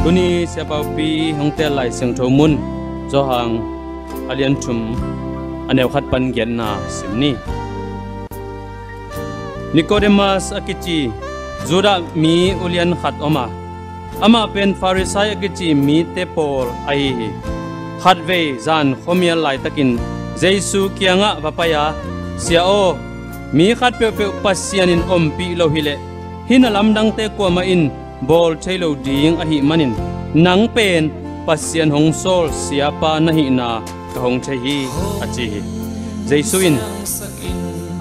Tuni Sia Paupi hong tel lai seng tho mun zo hang alian thum aneu khat pan genna simni Nicodemus akichi Juda mi ulian khat oma ama pen Pharisai akichi mi te pol ai khat ve zan khomial lai takin Jesu kianga vapaya sia o mi khat pe pe pasianin ompi lo hile hinalam dang te ko ma in bol thailo ding a hi manin nang pen pasian hong sol sia pa na hi na ka hong the hi achi Jesu in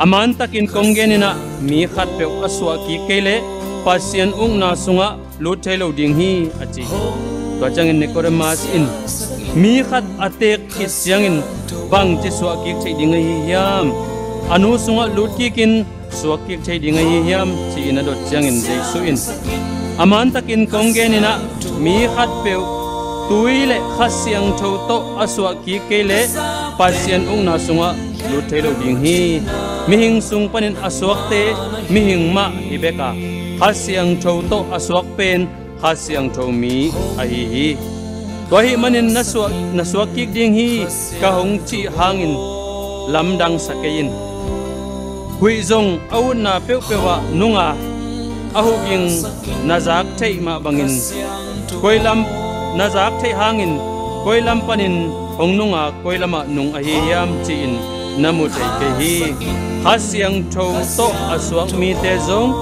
aman takin konggenina mi khat pe aswa ki kele pasian ung na sunga lu thailo ding hi achi to changin Nicodemus in mi khat atek ki siangin bang chi suak ki thei ding hi yam anu sunga lut ki kin suak ki thei ding hi yam chi na dot changin Jesu in aman takin konggenina mi khat pe tuile khasiang tho to aswa ki kele pasian ung na sunga lu thailo ding hi mi hing sung panin aswak te mi hing ma ibeka khasiang tho to aswak pen khasiang tho mi a hi to hi manin naswak ki ding hi ka hong chi hangin lamdang sakein hui zong au na pe pewa nunga ahuging nazak thei ma bangin koilam nazak thei hangin koilam panin hongnunga koilama nung ahi yam chin namu thei ke hi hasiang tho to aswak mi te zong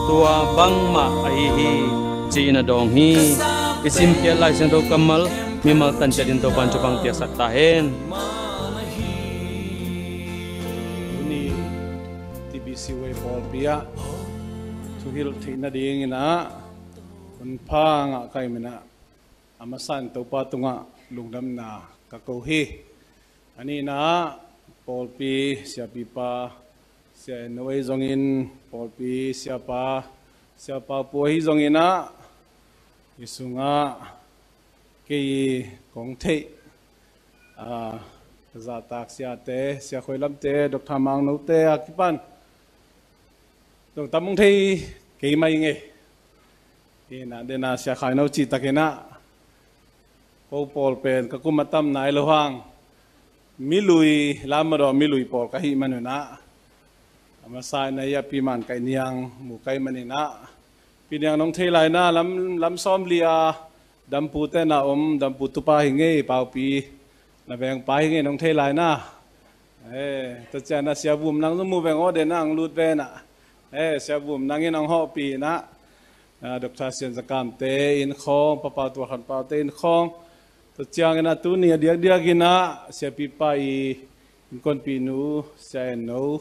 tua bangma ahi hi chin adong hi isim ke lai sang do kamal mimal tan chadin to pan chupang tia sakta hen ni TBC way Paul pia Hil thina ding ina unpa nga kai mina amasan to patunga lungdam na ka ko hi ani na Paul pi sia pi pa sia noi zongin Paul pi sia pa po hi zongina isunga ke kong thei za tak sia te sia khoilam te dok thamang no te akipan dong tamung thei cái mai nghe thì na để na sẽ khai nấu chỉ ta cái na cô Paul pen các cô matam nai lo hang mi lui làm mà đó mi lui Paul cái hi mà na mà sai này ya pi man cái niang mu cái mà na pi niang nông thei lại na làm xóm lia đam pu te na đam pu tu pa hi nghe Pau pi na veng pa hi nghe nông thei lại na tất nhiên na sẽ bùm nang mu veng ở đây nang lut ve na sẽ bùm nangin ang họ pi na Dr. Sian Zakam te in khong papa tu khan pa te in khong to chiang na tu ni dia gina se pi pa I in kon pi nu se no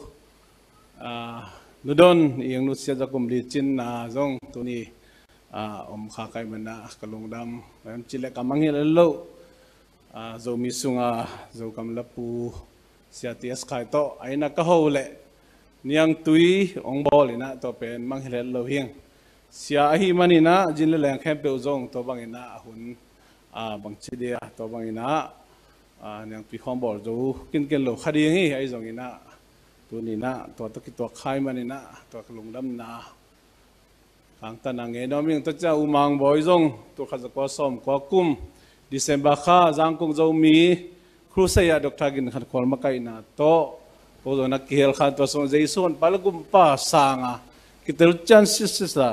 nu don yang nu se zakum li chin na zong tu ni kha kai mana kalungdam am chile kamang hi lo zo mi sunga zo kam lapu sia ts khai to aina ka ho le niang tui ong bol ina to pen mang hilel lo hiang sia hi manina jinle leng khem pe zong to bangina hun bang chidia to bangina niang pi khom bol zo kin lo khadi hi ai zong ina tu ni na to ki to khai manina to lungdam na kang tanang e no ming to cha umang boy zong to khaza ko som ko kum December kha jang kong zo mi khruseya Dr. Gin khan khol ma kai na to Ozo na kihel khan to so Jason palagum pa sanga kitel chances la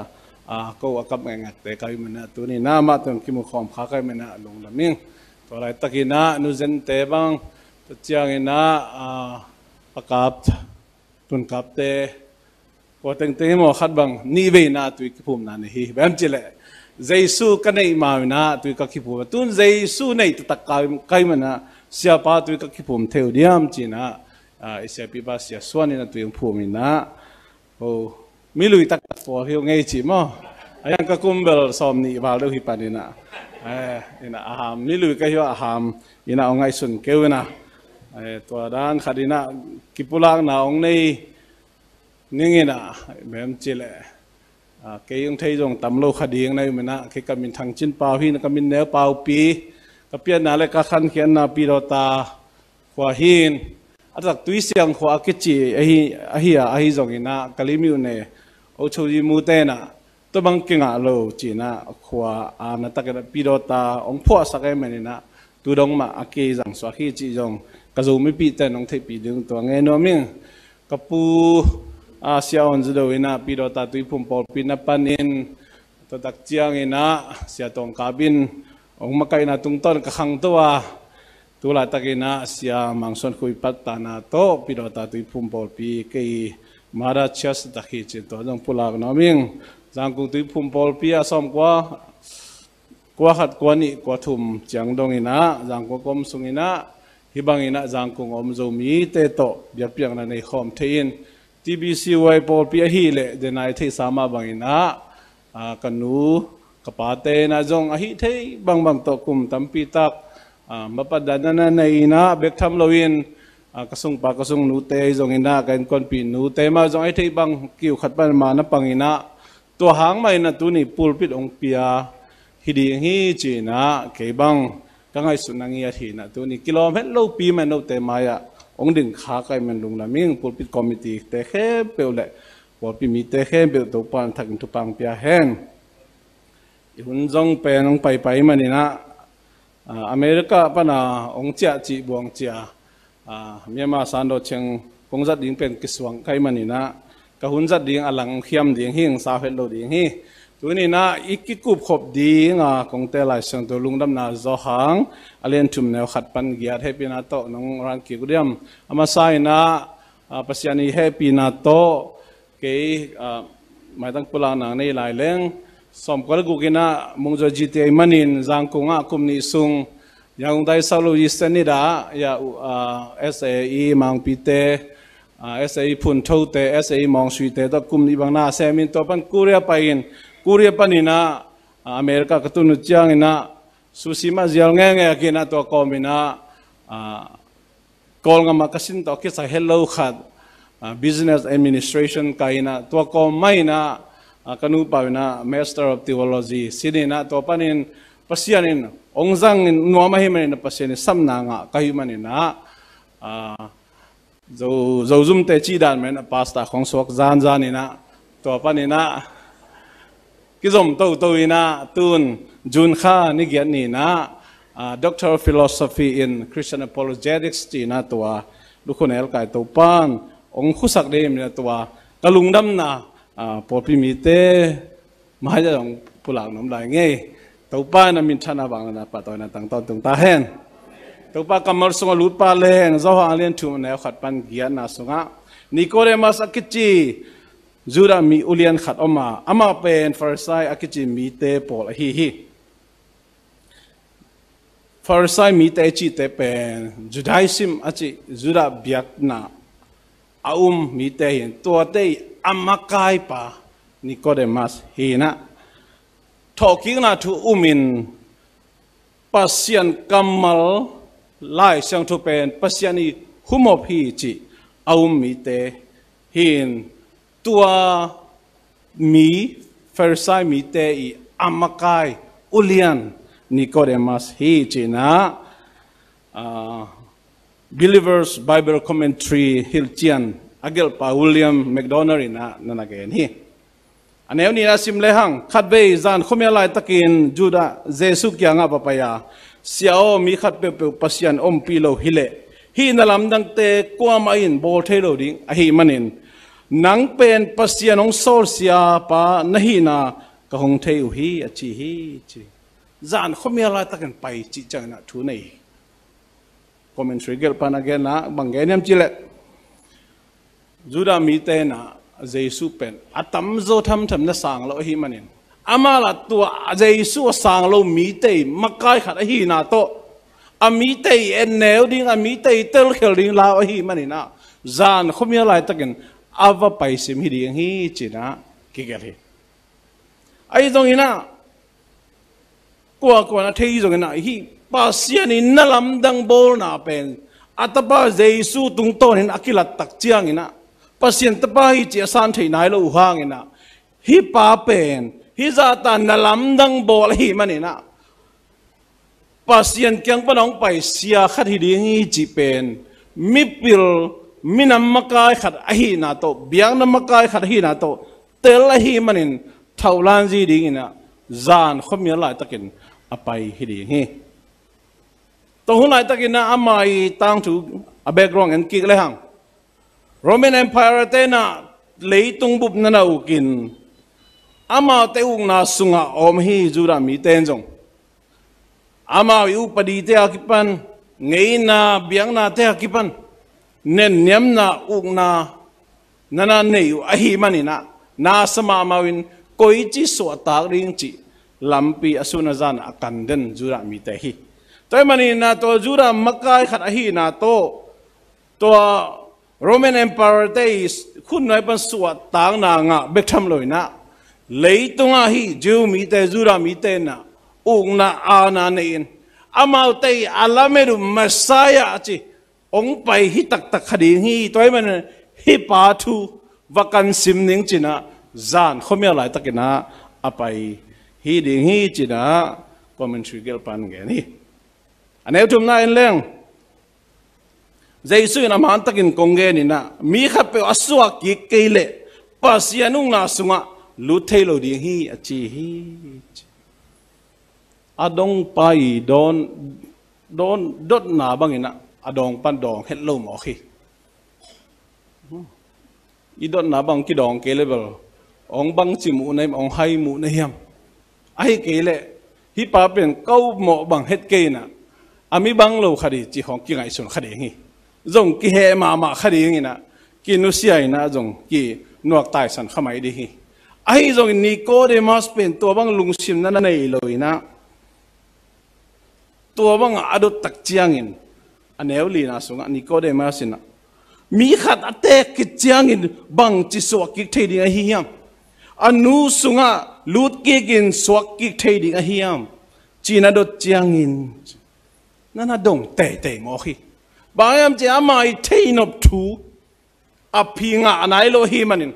ko akap ngat te kai mena tu ni nama tong kimu khom kha kai mena long laming to lai takina nu zen te bang to chiang ina pakap tun kap te ko teng te mo khat bang ni ve na tu ki phum na ni hi bam chile Jesu ka nei ma na tu ka ki phum tun Jesu nei ta kai mena sia pa tu ka ki phum theu diam china isia pi ba sia suani na tuyang phumina o milui tak po hiu ngei chi mo ayang ka kumbel som ni ba lo hi panina ina aham milui ka hiu aham ina ongai sun keuna to dan khadina kipulang na ong nei ningina mem chile ke yung thei jong tamlo khading nai mena ke kamin thang chin pau hi na kamin ne pau pi ka pian na le ka khan khian na pi ro ta kwa hin atak tui siang kho akichi ahi zongina kalimiu ne o choji mu te na ตัวบางเก่งอ่ะเราจีน่ะขวานัตกันปีโดตาองพ่อสักไอ้มันนี่นะตัวดงมาอาเกจังสวาขีจีจงกระซูไม่ปีแต่น้องเทปีดึงตัวเงี้ยนัวมิ่งกับปูเสียอันจะดูนะปีโดตาตุยพุ่มปอลปีนับปันอินตัวตักเจียงอินะเสียตรงกาบินองมาไกนะตุงต้นกระขังตัวลาตะกินะเสียมังส่วนคุยปัตตานาโตปีโดตาตุยพุ่มปอลปีเกยมาราเชสตะขีจิตตัวจงพูลากน้อมิ่งจังกุตุยพุ่มปอลปีอาสมกว่าขัดกว่านี่กว่าทุ่มจังดงอินะจังกว่ากลมสุงอินะฮิบังอินะจังกุงอมโจมีเตโตเบียบเปียงนันในขอมเทียนTBC ไว้ปอลปีฮีเล่เดนายที่สามาบังอินะกันนูกปาเตนะจงฮีที่บางตกุมตัมปีตักมาปัดดันนันในอินะเบกทำลวินกระสุงปากกระสุงนูเตจงอินะกันคนปีนูเตมาจงที่บางกิวขัดปันมานับปังอินะตัวหางไม่นะตัวนี้ปูลปิดองเปียฮิดีฮีจีนะเก็บังกังไอสุนังยาทีนะตัวนี้กิโลเมตรโลปีมันโลเตมายะองดึงขาไกมันลงละมิ่งปูปิดคอมมิตี้เตะแค่เปลเลยปูปิมีเตะแค่เปลตัวปานทักอินทุปังเปียแห้งหุ่นจงเป็นองไปมันนี่นะอเมริกาปนะองเจ้าจีบวงเจ้าเมียมาสันโดเชงคงจัดดิ่งเป็นกิสวงไกมันนี่นะกะหุ่นจัดดิ่งอลังเขียมดิ่งหิ้งสาวเฮลโลดิ่งหิ้งตัวนี้นะอีกกิกุบขบดีงาคงเตลัยเสียงตัวลุงดำนาจอหางอเลนทุมแนวขัดปันเกียรติให้ปีนาโตน้องรันกิกุเดียมอามาไซนะปัสยานีให้ปีนาโตเกยไม่ต้องพูดนางในหลายเรื่องสมกลกุกินะมุงจจิตไอมันินจังกุงะคุมนิสุงยังได้สรุปยิสนิดายาSAE มังปีเตSAE พุ่นโตเต SAE มองสุยเตตกุมนิบังนาเซมินตัวปันกุเรียไปอินกูเรียปนินะอเมริกากตุนุจางอินะสุสีมาเจียงเงี้ยกินะตัวคอมินะกอลงามาคัสินตัวคิดใส่ Hello ขัด Business Administration กายนะตัวคอมไม่นะกันูปาวินะ Master of Theology สินีนะตัวปนินปัสยานินองจังนัวมาให้มันปัสยานิสัมนางะกายมันนะจุ่มเตจีดานมันพาสต้าของสวกจานนี่นะตัวปนินะกิจมตัวอินะตุนจุนข้านิเกียรนี่นะDoctor of Philosophy in Christian Apologetics จีนะตัวลูกคนเอลกายตัวปานองคุสักเดมเนี่ยตัวตะลุงดำนะปอพิมิเตมาให้จะองผู้หลังน้ำลายเงี้ยตัวปานมินชนะบางนะปัตตานีตั้งต้นตั้งตาเห็นตัวปากำมรสงลุดปาเลงเจ้าหางเลี้ยนทุ่มแนวขัดปันเกียรนะสงะนิโคเดมัสกิจีจูดามีอุเลียนขัดออกมาอามาเป็นฟาริสัยอากิจิมีเตปอลฮีฟาริสัยมีเตจิเตเป็นจูดาอิซิมอาจิจูดาเบียกนาอามีเตเห็นตัวเตอามาไกปะนิโคเดมัสฮีนะทอกิงนาทูมินปัสยันกัมมัลไล่เสียงทุเป็นปัสยานีหุมอพีจิมีเตเห็นตัวมีฟาริสัยมีเตอีอามาไกอุเลียนนิโคเดมัสฮีจีนะBelievers Bible Commentary ฮิลเจียนอาเกลปาวิลเลียมแมคโดนัลด์นะนั่นเองฮีอันนี้นี่นะสิมเลหังขัดเบย์จานขมีอะไรตะกินจูดาเจสุกยังอ่ะปะปะยาเสียวมีขัดเปเปปัสยันปีโลฮิเลฮีนั่นลำดังเตกวามาอินโบเทโลดิงฮีมันินนังเป็นปัสยานองโซลเซียปานะฮีนากะฮงเทอุฮีอจิฮีจิจานขมีอะไรตะกันไปจิจังนะทุนนี้คอมเมนต์รีเกลปานะเกนะบางเกนี่ยมจิเลจูดามีเตนะเจสุเป็นอัตมโจทำนะสังโลฮีมันินอามาละตัวเจสุสังโลมีเตมักไกขัดฮีนาโตอามีเตเอ็นเนวดิ้งอามีเตเตลเคลดิ้งลาฮีมันินะจานขมีอะไรตะกันอาวไปสิมฮิดีฮีจีนะกิเกลีไอ้ตรงนี้นะกว่านะเที่ตรงนี้นะฮีปัสยานินนั่ลำดังโบนาเป็นอัตบะเจสุตุงโตนินอากิลัตตักเจียงอินะปัสยันตบะฮีเจียสันที่ไหนเราห่างอินะฮีป้าเป็นฮีจัตานนั่ลำดังโบลฮีมันอินะปัสยันเกียงปนองไปเสียขัดฮิดีฮีจีเป็นมิปิลมินามกายขัดฮีนาโตเบียงนามกายขัดฮีนาโตเตลฮีมันินท ท่าล้านจีดิ่งนะจานเขามีอะไรตะกินอภัยฮิดีฮีตัวหุ่นไหนตะกินนะอามาอีตั้งถูอเบกรองเอ็นกิกเลยฮังโรมันเอ็มไพร์เตนะเลยตุงบุบนั่นอุกินอามาเตอุงนาสุงะอมฮีจูรามีเตนจงอามาวิอุปดีเตอากิปันเงยนาเบียงนาเตอากิปันเน้นเนียมนาอุกนานั่นเนยอหิมันินะนาสมามาวินโกยจิสวตากริงจิลำปีอสุนจานอากันเดนจูรามีเตฮีแต่มันนี่นาตัวจูรามักกายขัดอหินาตัวโรมันเอ็มไพร์เตสคุณนายเป็นสวตากนางะเบกทำเลยนะเลยตรงอาหิจูมีเตจูรามีเตนะอุกนาอานาเนนอามาเตยอัลลาเมรุมัสไซยะจิองไปฮิตักตักขดีฮีตัวมันฮิปาทูวักันซิมนิงจินะจานเขาไม่อะไรตะกินะอภัยฮีดิงฮีจินะก็มันช่วยเกี่ยวปันแกนี่อันนี้ทุกนายเรื่องใจสุยน้ำมันตะกินกงเกนี่นะมีขับไปอสวากิเกเลปัสยานุงนาสุงะลุเทโลดิงฮีอจีฮีอดงไปโดนดดหนาบังอินะอดงปันดองเฮ็ดลมออกฮีอีดดหนาบังกี่ดองเกลเบลองบังจิมูในองไฮมูในยามไอเกลฮิปาเป็นเก้าหมอบังเฮ็ดเกนะอามีบังโลคดีจีของกี่ไงส่วนคดีฮีจงกี่เฮมาคดีงี้นะกี่นุเสียนะจงกี่นวกตายสันขมายดีฮีไอจงนิโคเดมัสเป็นตัวบังลุงชิมนั่นในเลยนะตัวบังอดุตักเจียงินอันเอวลีนะสุงะนิโคเดมัสนะมีขัดอเตกิเจียงินบังจิสวกกิเทดิงอหิยามอนุสุงะลูดกิกินสวกกิเทดิงอหิยามจีนาดดเจียงินนั่นน่ะดงเตะมอฮีบางยามจะมาไอเทนอบทูอภิงะอันไหนโลหิมันิน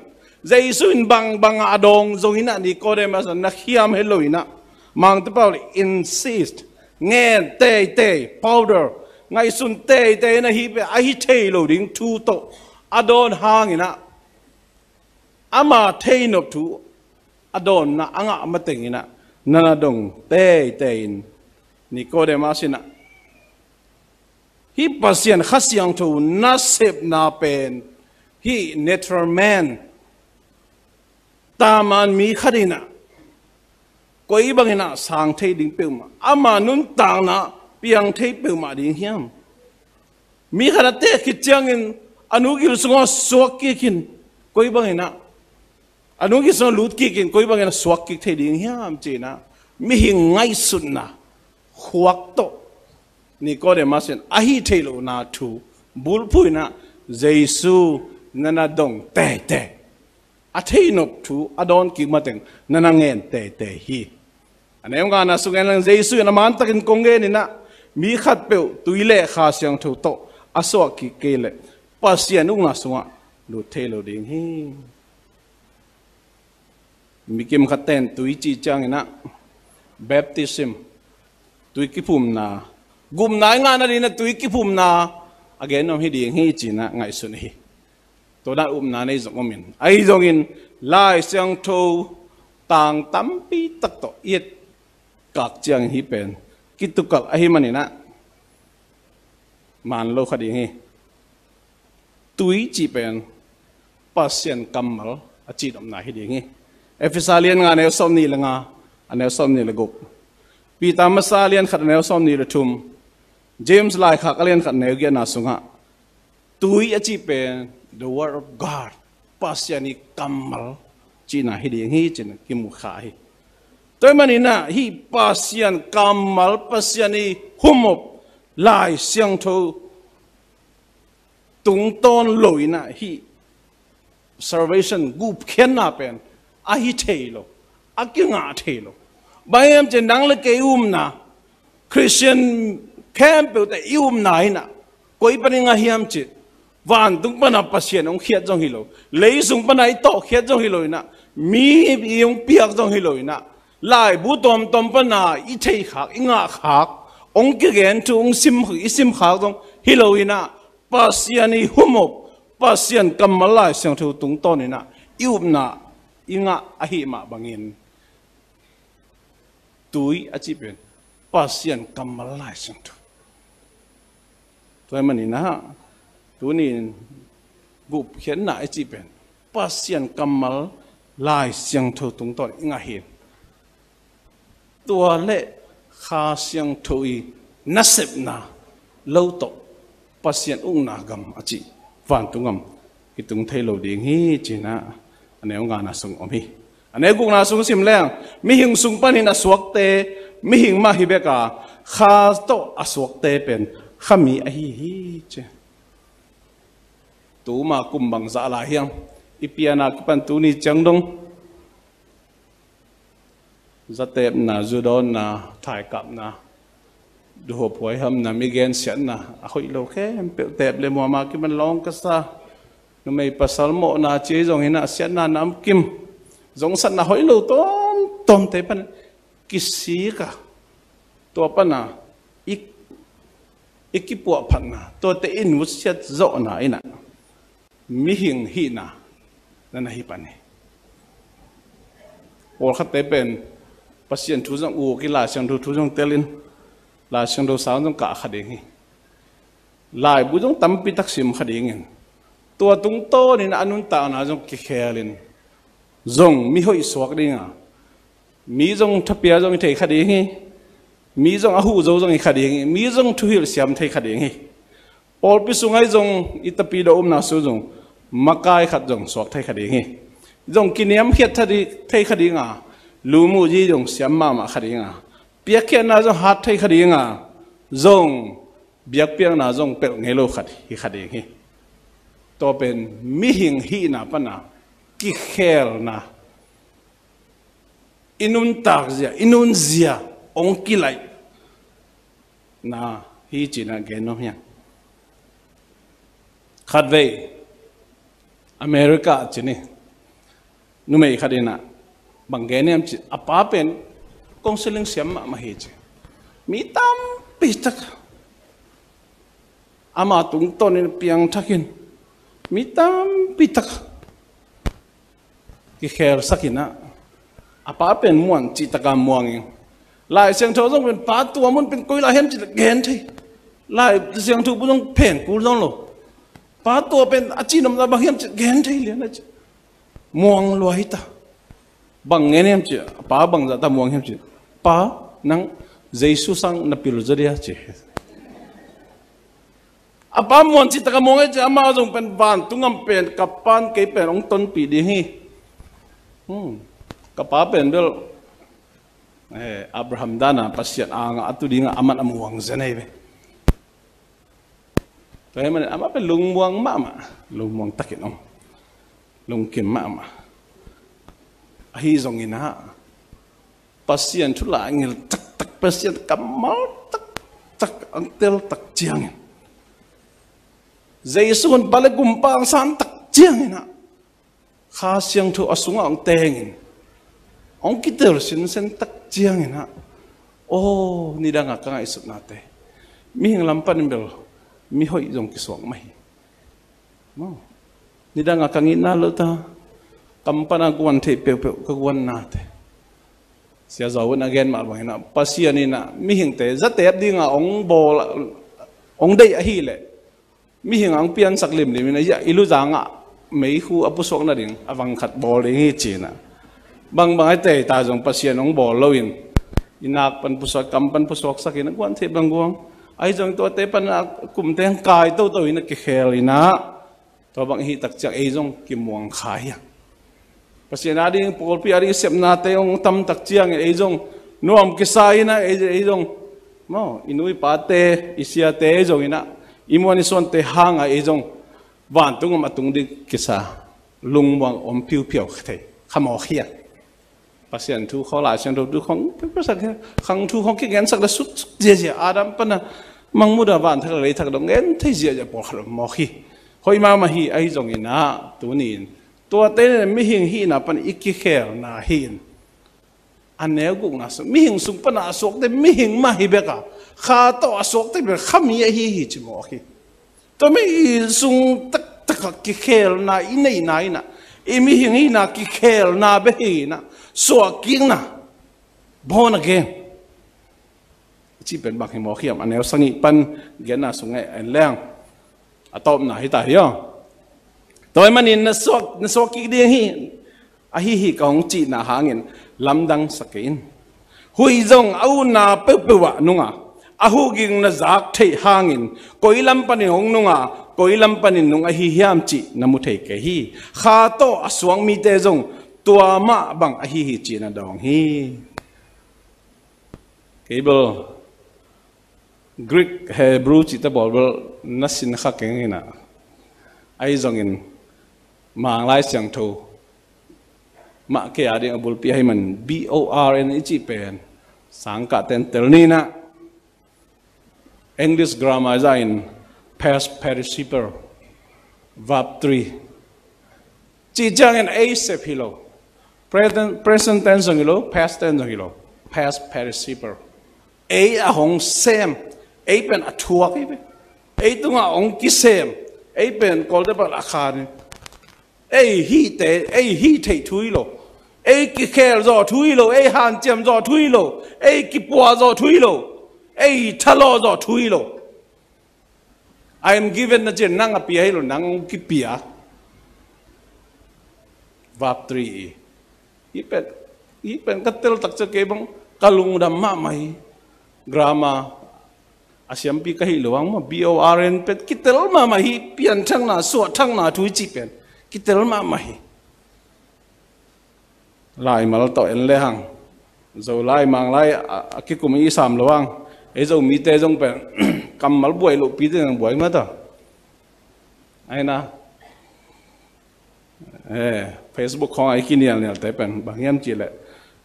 ใจสุนบังอดงจงหินะนิโคเดมัสนักหิยามเฮโลหินะมังตะเปาinsistเงี้ยเตะ powder ไงสุนเตะนะฮีไปไอเทโลดิ้งทูโตอดอนหางอินะอามาเทนอบทูอดอนนะอ่างมาเต็งอินะนั่นดงเตะอินนิโคเดมัสนะฮีปัสยันขัสยังทูนัสเซบนาเป็นฮีเนเธอร์แมนตามันมีคดีนะก็อีบังนะสังเทดิงเปิลมาอามานุนต่างนะเปียงเทเปิลมาดิ่งเฮียมมีขนาดเตะคิดจังอินอนุกิลสงฆ์สวกกิกินก็อีบังนะอนุกิลสงฆ์ลุดกิกินก็อีบังนะสวกกิเทดิงเฮียมเจนะมีหิงไงสุดนะขวักโตนี่ก็เดมาเซนอาฮิเทโลนาทูบุลพุยนะเจซูนันดงเตะอาเทนบทูอดอนกิมาเต็งนันเงินเตะฮีอันนี้องค์การนะสุกันลังเจซูนันมันตะกินกงเกนี่นะมีขัดเปวตุยเล่ข้าเสียงทูโตอสวกิเกเลปัสยานุงนาสุงะลูเทโลดิงฮีมีกิมขัดเต้นตุยจีจังนะแบปติซิมตุยกิพุมนากุมนายงานอะไรนะตุยกิพุมนาอเกนน้องฮิดีงฮีจีนะไงสุนีตัวนั้นนาในสมมินไอ้จงินไล่เสียงโทต่างตั้มปีตักโตเอียดกักเจียงฮีเป็นกิตุกักไอ้มันนี่นะมันโลคดีฮีตุยจีเป็นปัสยันกัมมัลอจีดอมนาฮิดีฮีเอฟิซาเลียนงานเอลซอมนี่ละงาอันเอลซอมนี่ละกุกปีตามัสซาเลียนขัดเอลซอมนี่ละทุมเจมส์ไลขักเลียนขัดเนลเกียนาสุงะตุยอจีเป็น the word of God ปัสยานิกัมมัลจีน่าฮิดีฮีจีน่ากิมุขาฮีตัวมันนี่นะฮีปัสยานกัมมัลปัสยานิฮุมบลายเสียงโทตุงต้นลอยนะฮี salvation กูเขียนน่าเป็นอาฮิเทโลอากิงาเทโลบางอย่างจะนั่งเล็กนะคริสเตียนแคมป์แต่ไหนนะก็อีเป็นงาฮิมจิวันตุงปนับปัสยานองเขียดจงฮิโลเลยสุงปนัยโตเขียดจงฮิโลนะมีองเปียกจงฮิโลนะลายบุตรตอมปนาอีเทขักอีงาขักองเกเกนทุองซิมอีซิมขักจงฮิโลนะปัสยานิฮุมบปัสยานกัมมาลายเสียงทุตุงต้นนะอิวนะ inga ahi ma bangin tui achi pen pasien kamalai sang tu toy manina tunin gup khian na achi pen pasien kamal lai siang thu tung to inga hin tua le kha siang thui nasep na lâu to pasien ung na gam achi van tungam itung thei lo ding hi china aneu nga na sung om hi ane gung na sung sim leng mi hing sung panin asuak te mi hing ma hi beka kha to asuak te pen khami a hi che tu ma kumbang za la hiang ipiana pan tu ni changdong zatep na judon na thai kap na du ho phoi ham na mi gen sian na a hoi lo khe em pe tep le mo ma ki man long ka sa no mai pasal mo na che jong hina sian na nam kim jong san na hoi lo tom te pan kisi ka to pa na ikipu phan na to te in wut siat zo na ina mi hing hi na na hi pan ni or khat te pen pasien thu jong u ki la sang thu jong telin la sang do sao jong ka khading hi lai bu jong tam pi tak sim khading en tua tung to ni na anun ta na jong ki khelin jong mi hoi suak dinga mi jong thapia jong thei khading hi mi jong a hu zo jong hi khading hi mi jong thu hil siam thei khading hi pol pi sungai jong itapi do na su jong makai khat jong suak thei khading hi jong kiniam khiat thadi thei khadinga lumu ji jong siam ma khadinga piak khe na jong hat thei khadinga jong biak piang na jong pel ngelo khat hi khading hi to pen mi hing hi na pana ki khel na inun tak zia inun zia ong ki lai na hi china geno hya khatve America chini numei khadina banggenem chi apa pen counseling siam ma hi chi mi tam pitak ama tung ton piang thakin mi tam pitak ki kher sakina apa pen muan chi taka muangin lai siang tho jong pen pa tua mun pen koi la hem chi gen thei lai siang thu bu jong pen ku jong lo pa tua pen achi nom la bang hem chi gen thei lian chi muang lo hi ta bang ngenem chi pa bang za ta muang hem chi pa nang jesu sang na pil zaria chi apa muan chi taka muang chi ama jong pen van tungam pen kapan ke pen ong ton pi di hi kapa pen bel Abraham dana pasien anga atu dinga aman amuang zanai be kaya man ama pen lungmuang mama lungmuang takin om lungkin mama ahi zong ina pasien thula ngil tak tak pasien kamal tak tak angtel tak chiang jaisun bale gumpang san tak chiang ina kha siang thu asunga ang tengin ong kitel sin sen tak chiang ina oh ni danga ka ngai sut nate mi hing lampan bel mi hoi jong kiswang mai no ni danga ka ngina lo ta kampana guan the pe pe ka guan nate sia zawun again ma bang ina pasian ina mi hing te zate dinga ong bol ong dei a hi le mi hing ang pian saklim le mina ya ilu janga mấy khu apusok na ding awang khat bol ding hi china bang bang ai te ta jong pasien ong bol loin inak pan pusok kam pan pusok sakin kwan the bang guang ai jong to te pan kum teng kai to to ina ki khel ina to bang hi tak chak ei jong ki muang khai pasien ading pol pi ari sep na te ong tam tak chiang ei jong nuam ki sai na ei jong mo inui pa te isia te jong ina imoni son te hanga ei jong van tung ma tung di kisa lung wang om piu piu thei khamo khia pasien thu kho la chen do du khong pe sak khang thu khong ki gen sak la sut je je adam pana mangmuda van thak le thak dong gen thei je je por khalo mo khi hoi ma hi ai jong ina tu nin to te mi hing hi na pan ikki kher na hin aneu gu na so mi hing sung pana sok te mi hing ma hi beka kha to asok te be khami hi chi mo khi to mi sung tak tak ki khel na inei na ina imi hingi na ki khel na be hi na suak king na born again chi pen bak hi mo khiam anel sangi pan genna sungai en leng atop na hi ta hiyo toy manin na suak ki ding hi a hi kong chi na hangin lamdang sakin hui zong au na pe wa nunga ahu ging na zak thei hangin koilam panin hong nunga koilam panin nunga hi hiam chi namu thei ke hi kha to aswang mi te zong tua ma bang a hi chi na dong hi cable Greek Hebrew chi ta bol nasin kha keng ina ai zong in mang lai siang tho ma ke ading abul pi hai man BORN chi pen sang ka ten tel ni na English grammar is in past participle verb 3 chi jang in a step hilo present tense hilo past tense hilo past participle a hong sem a pen athua ke a tunga ong ki sem a pen kol de ba akhan a hi thei thui lo a ki khel zo thui lo a han chem zo thui lo a ki pwa zo thui lo a thalo zo thui lo I am given na jen nang api hai lo nang ki pia verb 3 ipen katel tak cha ke bang kalung dam ma mai grammar asyam pi ka hi lowang ma BORN pet kitel ma ma hi pian thang na so thang na thui chi pen kitel ma ma hi lai mal to en le hang zo lai mang lai akikum i sam lowang e zo mi te jong pen kam mal buai lo pi te nang buai ma ta ai na Facebook khong ai kinial ne te pen bang yam chi le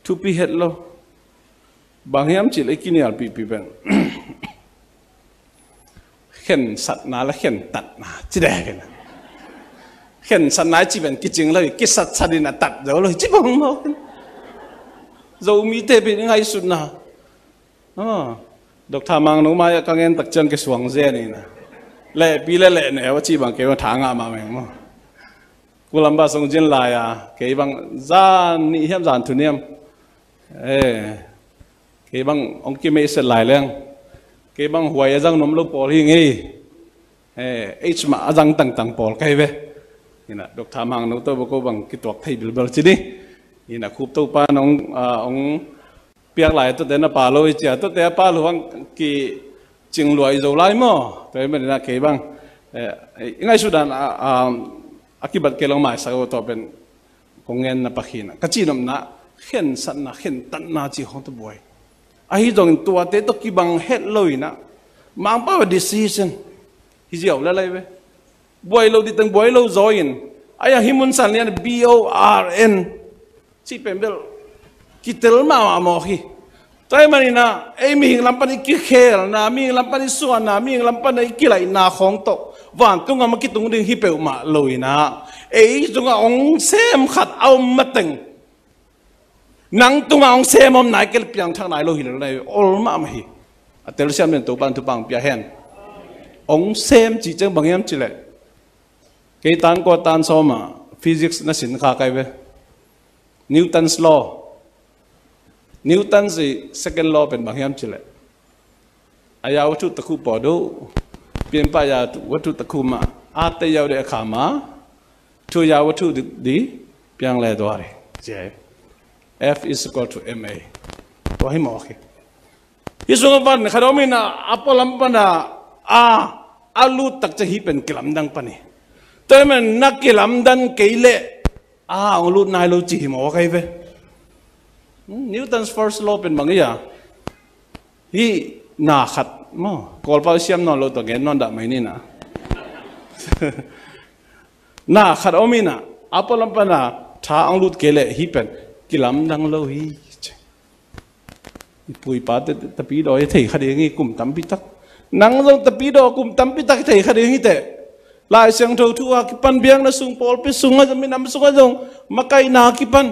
thu pi het lo bang yam chi le kinial pi pen khen sat na la khen tat na chi de ken khen sat na chi ben ki jing le ki sat na tat zo lo chi bang mo zo mi te bi ngai sut na Dok thamang no ma ka ngen tak chang ke suang ze ni na le pi le ne wa chi bang ke wa tha nga ma meng mo Columbus song jin la ya ke bang zan ni hiam zan thu niam ke bang ong ki me se lai leng ke bang huai ajang nom lo pol hi ngi h ma ajang tang pol kai ve ina dok thamang no to ko bang ki tok thei bil bel chi ni ina khup to pa ong piak lại tôi đến là bà lôi chỉ tôi đến bà lôi cái chừng loại dầu lại mà tôi mới là cái bang ngay suốt đàn akibat cái lòng mày sao tôi bên công nghệ na pakhin cái gì nằm na khen sẵn na khen tận na chỉ không tôi buổi ai dòng tua tế tôi kí bằng hết lôi na mang bao decision hi diệu là lấy về buổi lâu đi từng buổi lâu rồi ai himun san liền BORN chỉ bên bên kitel ma mo hi tay manina ai mi hing lampan ki khel na mi lampan suan na mi lampan ki lai na khong to wan tunga ma ki tung ding hi pe ma loina ei tunga ong sem khat au mateng nang tunga ong sem om nai kel piang thang nai lo hi lai ol ma ma hi atel siam nen to ban tu pang pia hen ong sem chi chang bang yam chi le ke tan ko tan so ma physics na sin kha kai ve Newton's law Newton's second law pen bang yam chile aya watu takku podo pien pa ya watu takku ma ate yaw de akha ma thu ya watu di piang le twa de je F is equal to ma to hi mo khi isung ban khadomina apolam pana alu tak cha hi pen kilam dang pani toy man nakilam dan keile ong lut nai lo chi mo kai ve Newton's first law pen bangiya hi na khat mo kol pa siam non lo to gen non da mai ni na na khat omina apolam pana tha ang lut kele hi pen kilam dang lo hi pui pa te tapi do thei khade ngi kum tam pi tak nang jong tapi do kum tam pi tak thei khade ngi te lai siang tho thua ki pan biang na sung pol pi sunga jam nam sunga jong makai na ki pan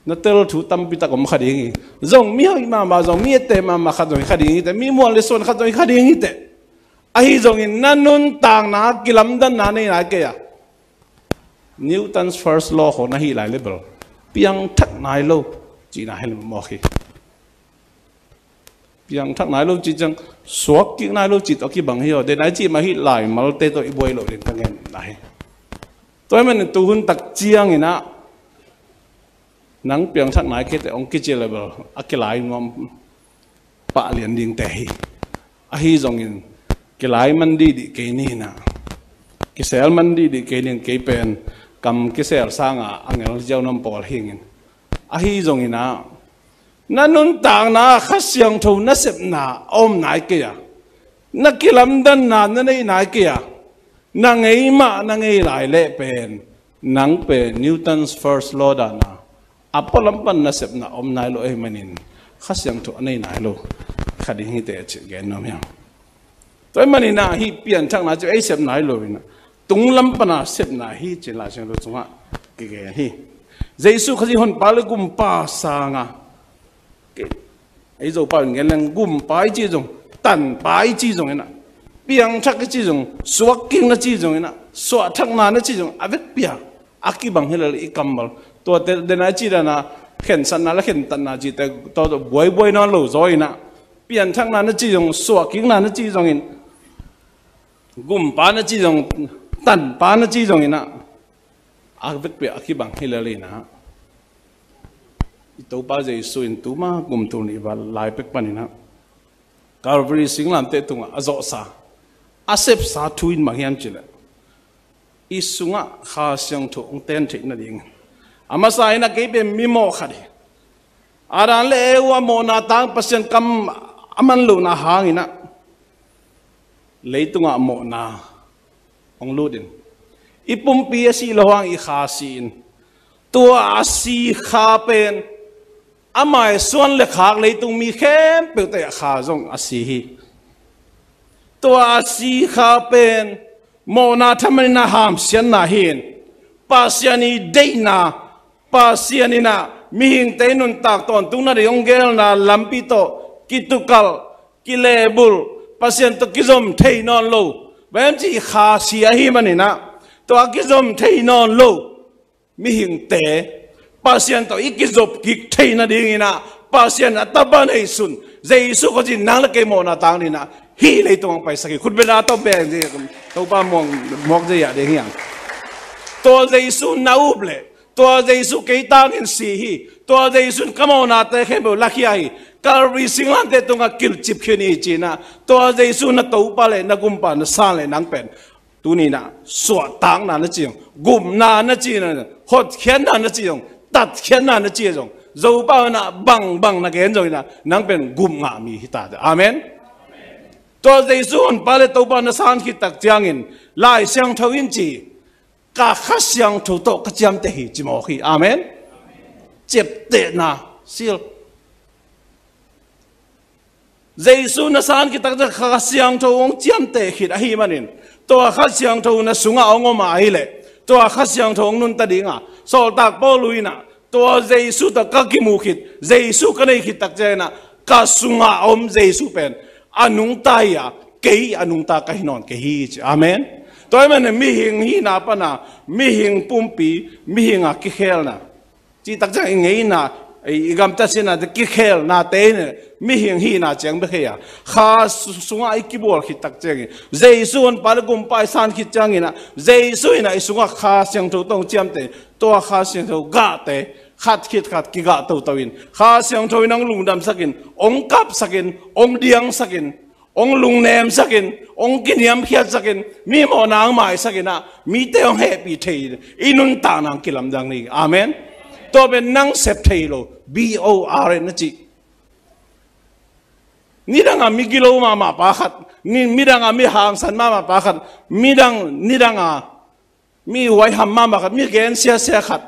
na tel thu tam pi tak om khadi ngi zong mi hoi ma zong mi te ma khat zong khadi ngi te mi mo le son khat zong khadi ngi te a hi zong in nanun tang na kilam dan na nei na ke ya Newton's first law ho na hi lai level piang thak nai lo chỉ na hay mo khi piang thak nai lo chỉ chang suak kik nai lo chỉ to ki bang hi de nai chỉ ma hi lai mal te to i boi lo din tang en nai tôi mình tu hun tak chiang ina nang piang thak nai ke te ong ki che level akilai ngom pa lian ding te hi a hi zong in kilai man di ke ni na ki sel man di ke ning ke pen cầm cái xe sang anh em giao năm bỏ hình à hi dùng ina na nun tang na khát xiang thâu na sep na ôm nai kia na kilam dan na nei nai kia na ngei ma na ngei lại lệ pen nang pen Newton's first law da na apolam pan na sep na ôm nai lo ai manin khát xiang thâu nei nai lo khadi hi te che gen nom yang tôi manina hi pian thang na che ai sep nai lo ina tung lam pana sep na hi che la chang lo chunga ke ge hi Jesus khaji hon pa le gum pa sa nga ke ai zo pa ngen lang gum pai chi jong tan pai chi jong ena piang thak chi jong suak king na chi jong ena so thak na na chi jong avek pia aki bang helal I kamal to de na chi da na khen san na la khen tan na chi te to boy boy na lo zo ina pian thak na chi jong suak king na chi jong in gum pa na chi jong tan pa na chi jong ina avek pia aki bang helal ina ito pa Jesus in tuma gum tu ni ba lai pek panina Calvary singlam te tunga azo sa asep sa tuin manghiam chile isunga kha siang thu ong ten thik na ding ama sa ina ke be mimo khari aran le wa mo na tang pasien kam aman lu na hang ina leitunga mo na ong ludin ipum pi si lohang I kha sin tua asi kha pen amai suan le khak leitung mi khem pe te kha zong asi hi tua asi kha pen mo na thamani na ham sian na hin pasiani deina pasiani na mi hing te nun tak ton tung na yong gel na lampi to kitukal kilebul pasien to kizom thei non lo bem chi kha sia hi manina to kizom thei non lo mi hing te pasien to ikizop kik thei na ding ina pasien ataban ei sun Jesus ko jin nang la ke mo na tang ni na hi le tong pai saki khut bena to be je to pa mok je ya de hiang to Jesus na uble to Jesus ke tang in si hi to Jesus kamo na te khe bo la khia hi Calvary singlan te tonga kil chip khini china to Jesus na to pa le na gum pa na sa le nang pen tu ni na so tang na na chiang gum na chi na hot khen na chiang tắt khen na na chi jong zo ba na bang bang na gen rồi na nang pen gum nga mi hita amen to Jesus on pa le to ba na san ki tak chiang in lai siang thau in chi ka kha siang thu to ka chiam te hi chi mo hi amen chep te na sil Jesus na san ki tak kha siang thau ong chiam te hi a hi manin to kha siang thau na sunga ong ma hi le to kha siang thau nun ta dinga sol tak po luina to Jesus ta ka ki mu khit Jesus ka nei khit tak je na ka sunga om Jesus pen anung ta ya ke anung ta ka hinon ke hi amen toy man mi hing hi na pa na mi hing pumpi mi hinga ki khel na chi tak ja ngei na igam ta sina de ki khel na te ne mi hing hi na chang be kha kha sunga I ki bol khit tak cheng Jesus on pal gum pai san khit chang ina Jesus ina sunga kha siang tho tong chiam te to kha siang tho ga te khat khit khat ki ga to tawin kha siang tho nang lung dam sakin ong kap sakin ong diang sakin ong lung nem sakin ong kiniam khiat sakin mi mo nang mai sakina mi te ong happy thei inun ta nang kilam dang ni amen to ben nang sep thei lo BOR na chi nidanga mi gilo ma pa khat ni midanga mi hang san ma pa khat nidanga mi wai ham ma khat mi gen sia khat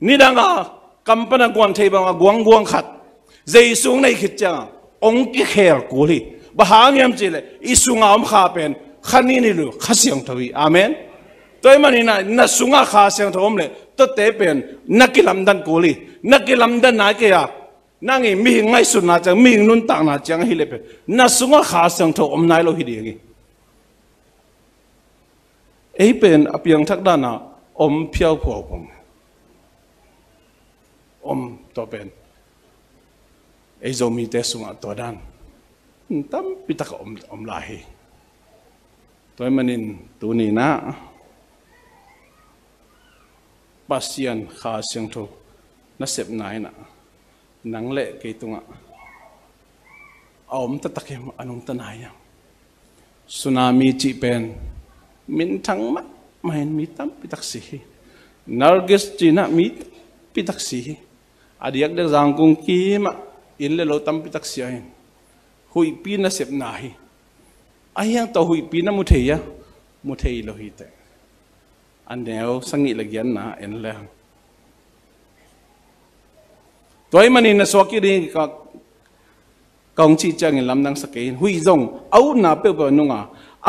nidanga kampana gwan thei ba guang khat Jesus nei khit cha ong ki khel ku li ba hang yam chile isunga om kha pen khani ni lu khasiang thawi amen toy manina na sunga kha siang thom le to te pen nakilam dan ku li nakilam dan na ke ya nangi mi ngai sun na chang mi nun tak na chang hi le pen na sunga kha siang tho om nai lo hi di ngi ei pen apiang thak da na phiêu phù bông to bên ấy rồi mi té xuống to đan tâm bị tắc lại tôi mà nên tu ni na pasian khá siang thu na sep nai na nang lệ cái tung ta tắc em anong tanay tsunami chỉ pen min thang mắt main mi tam bị tắc si nargis chỉ na mi bị tắc si adiak được giang cung kia mà in lệ lo tam bị tắc si ai hui pi na sep nai ayang tàu hui pi na mu thei lo hi te anh neo sangi lagyan na en le toy mani na soki ri ka kong chi chang in lam nang sakein hui zong au na pe ba nunga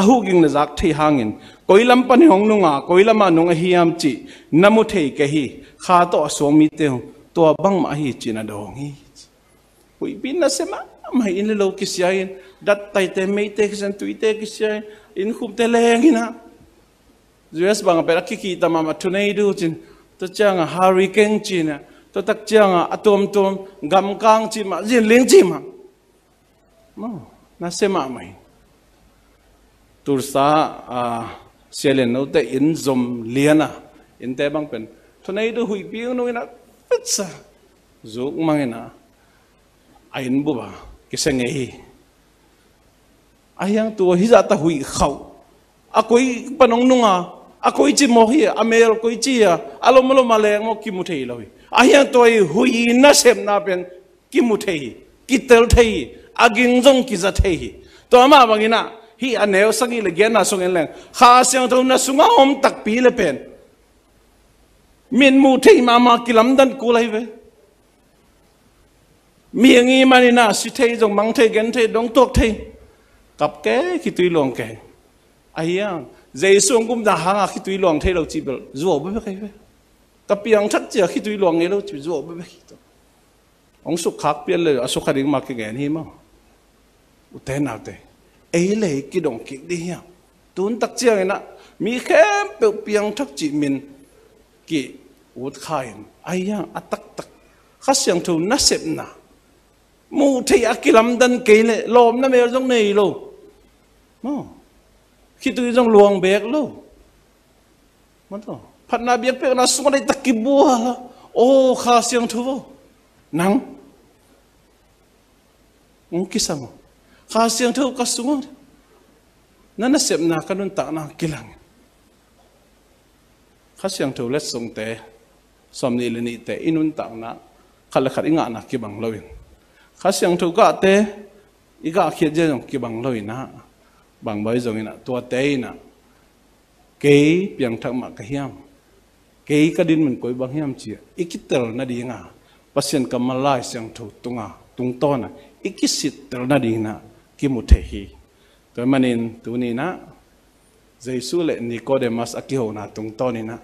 ahu ging na zak thei hangin koilam pan hong nunga koilama nunga hiam chi namu thei ke hi kha to som mi te to bang ma hi chi na dong hi hui pi na sema mai in lo ki siain dat tai te mei te kisan tuite ki siain in khum te leng ina US bang pe ki ta ma tornado chin to chang hurricane chin to tak chang atom tom gam kang chi ma jin leng chi ma na sema mai tursa selen no te in zom liana in te bang pen tornado hui piang no ina petsa zuk mangena ain bu ba kisenge ayang tu hiza ta hui khau akoi panong nunga akoi chi mo hi amel koi chi ya alomlo maleng mo ki muthei loi ayang toi hui na sem na pen ki muthei ki tel thei aging jong ki za thei to ma bangina hi aneu sangi le gen na song en leng kha siang thon na sunga om tak pi le pen min mu thei ma kilam dan ku lai ve miệng mani na si thei jong mang thei gen thei dong tok thei cặp kế khi tùy luồng kể ai à dây xuống cũng đã hàng khi tùy luồng thei đâu chỉ bảo rùa bớt cái vậy cặp piang thắt chỉ khi tùy luồng này đâu chỉ rùa bớt cái ông súc khác piangเลยsúc khác đi mà cái gì mà thế nào thế ấy là cái đồng kịch đi ha tuấn tắc chiang này nè mi khem biểu piang thắt chỉ mình cái út khai ai à tắc tắc khát sang thu nát xếp na mu thei akilam dan ke le lom na mer jong nei lo khi tu jong luang bek lo man to phat na biak pe na sung dai takibua la o kha siang thu nang ong kisam kha siang thu ka sung na sep na kanun ta na kilang kha siang thu let sung te som ni le ni te inun ta na khala khat inga na ki bang loin khá siang thu cả te iga khiết je jong ki bang loi na bang bai jong ina tua te na ke piang thak ma ka hiam ke ka din man koi bang hiam chi ikitel na di nga pasien kamalai siang thu tunga tung to na ikisit tel na di na ki mu the hi to manin tu ni na Jesu le Nicodemus akiho na tung to ni na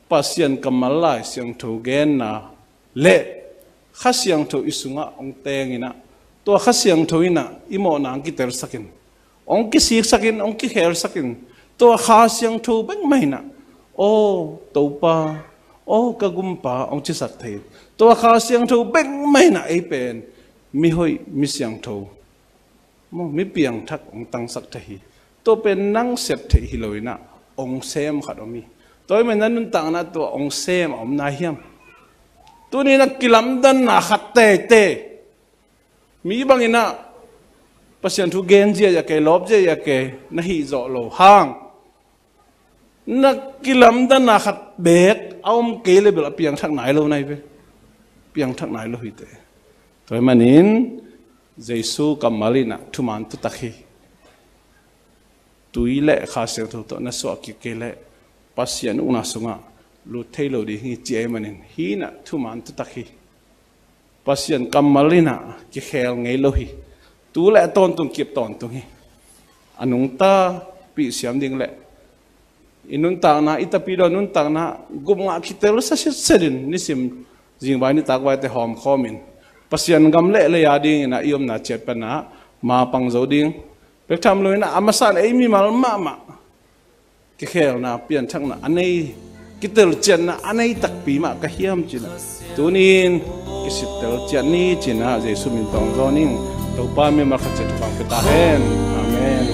pasien kamalai siang thu gen na le khá siang thu isunga ong teng ina to khá siang thu ina imo na ang kitel sakin ong kisik sakin ong kiher sakin to khá siang thu bang mai na o topa o kagumpa ong chisak thei to khá siang thu bang mai na ei pen mi hoi mi siang thu mo mi piang thak ong tang sak thei to pen nang sep thei hiloina ong sem khadomi toy men nan tang na to ong sem om na hiam tu ni nak kilam dan na khatte te mi bangina pasien thu gen je ya ke lob je ya ke na hi zo lo hang nak kilam dan na khat bek aum ke le bel piang thak nai lo nai ve piang thak nai lo hi te toy manin Jesu kamalina thuman tu takhi tuile kha se thu to na so ki ke le pasien una sunga lu thailo di hi che manin hi na thuman tu takhi pasien kamalina ki khel ngei lo hi tu le ton tung kip ton tung hi anung ta pi siam ding le inun ta na itapi do nun ta na gum nga khitel sa sedin nisim jing bai ni tak wai te hom khomin pasien gam le le ya ding na iom na chet pa na ma pang zo ding pek tham lo na amasan ei mi mal ma cái khéo na pian thang na anh ấy cái tel chen na anh ấy tắc pi mà cái hiam chỉ na tu nín cái sự tel chen ní chỉ na Giêsu mình tòng do nín tàu ba mình mà khát chết vang cái ta hen amen.